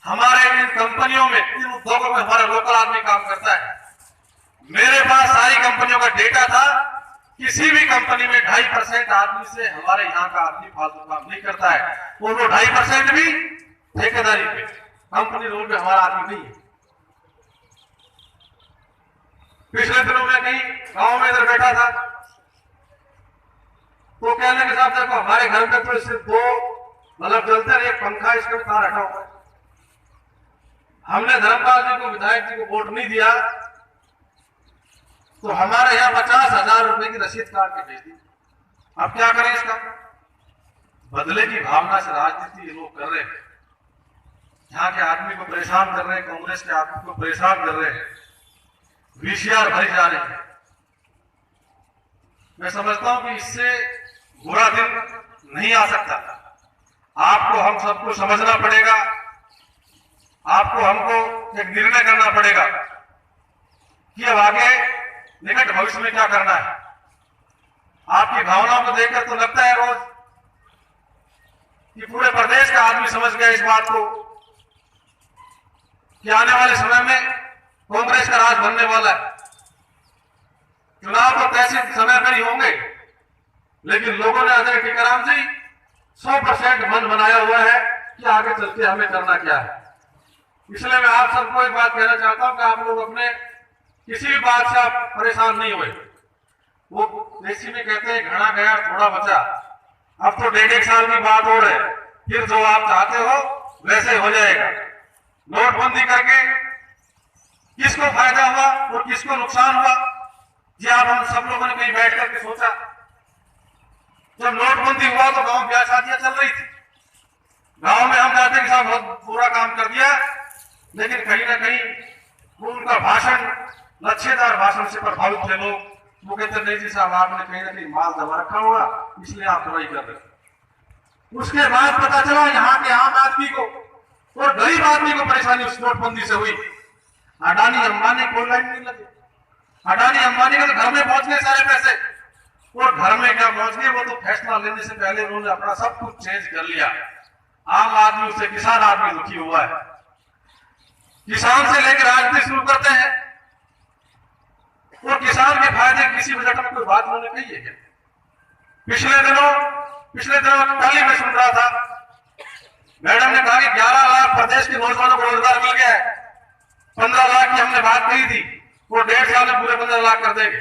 हमारे इन कंपनियों में, इन उद्योगों में हमारा लोकल आदमी काम करता है। मेरे पास सारी कंपनियों का डेटा था, किसी भी कंपनी में 2.5% आदमी से हमारे यहाँ का आदमी फालतू काम नहीं करता है, और वो 2.5% भी ठेकेदारी पे, कंपनी रूल में हमारा आदमी नहीं है। पिछले दिनों में कहीं गांव में इधर बैठा था, तो कहने के साथ देखो हमारे घर में तो सिर्फ 2 बल्ब जलते हैं, एक पंखा इसके तार हटा हुआ है। हमने धर्मपाल जी को, विधायक जी को वोट नहीं दिया, तो हमारे यहाँ 50,000 रुपए की रसीद काट के भेज दी। अब क्या करें इसका? बदले की भावना से राजनीति ये लोग कर रहे हैं, यहाँ के आदमी को परेशान कर रहे हैं, कांग्रेस के आदमी को परेशान कर रहे हैं, वीसीआर भरी जा रही है। मैं समझता हूं कि इससे बुरा दिन नहीं आ सकता। आपको हम सबको समझना पड़ेगा, आपको हमको एक निर्णय करना पड़ेगा कि अब आगे निकट भविष्य में क्या करना है। आपकी भावनाओं को देखकर तो लगता है रोज कि पूरे प्रदेश का आदमी समझ गया इस बात को कि आने वाले समय में कांग्रेस का राज बनने वाला है। चुनाव तो तहसील समय पर ही होंगे, लेकिन लोगों ने अजय टीकाराम जी 100% मन बनाया हुआ है कि आगे चल के हमें करना क्या है। इसलिए मैं आप सबको एक बात कहना चाहता हूं कि आप लोग अपने किसी भी बात से आप परेशान नहीं हुए। वो देसी में कहते हैं घड़ा गया थोड़ा बचा। अब तो 1.5 साल की बात हो रही है, फिर जो आप चाहते हो वैसे हो जाएगा। नोटबंदी करके किसको फायदा हुआ और किसको नुकसान हुआ, ये आप हम सब लोगों ने कहीं बैठ करके सोचा? जब नोटबंदी हुआ तो गांव ब्याह शादियां चल रही थी, गांव में हम जाते कि साहब बहुत बुरा काम कर दिया, लेकिन कहीं ना कहीं वो उनका भाषण, लच्छेदार भाषण से प्रभावित थे लोग। वो कहते नहीं जी साहब आपने कहीं ना कहीं माल दबा रखा होगा, इसलिए आप बुराई कर रहे। उसके बाद पता चला यहाँ के आम आदमी को और गरीब आदमी को परेशानी उस नोटबंदी से हुई। अडानी अंबानी को लाइन नहीं लगी। अडानी अंबानी के तो घर में पहुंच गए सारे पैसे, और घर में क्या पहुंच गए, वो तो फैसला लेने से पहले उन्होंने अपना सब कुछ चेंज कर लिया। आम आदमी से किसान आदमी दुखी हुआ है। किसान से लेकर राजनीति शुरू करते हैं, और किसान के फायदे किसी बजट में कोई बात उन्होंने कही है क्या? पिछले दिनों कल ही मैं सुन रहा था, मैडम ने कहा कि 11 लाख प्रदेश के नौजवानों को रोजगार मिल गया है। 15 लाख की हमने बात कही थी, वो 1.5 साल में पूरे 15 लाख कर देंगे।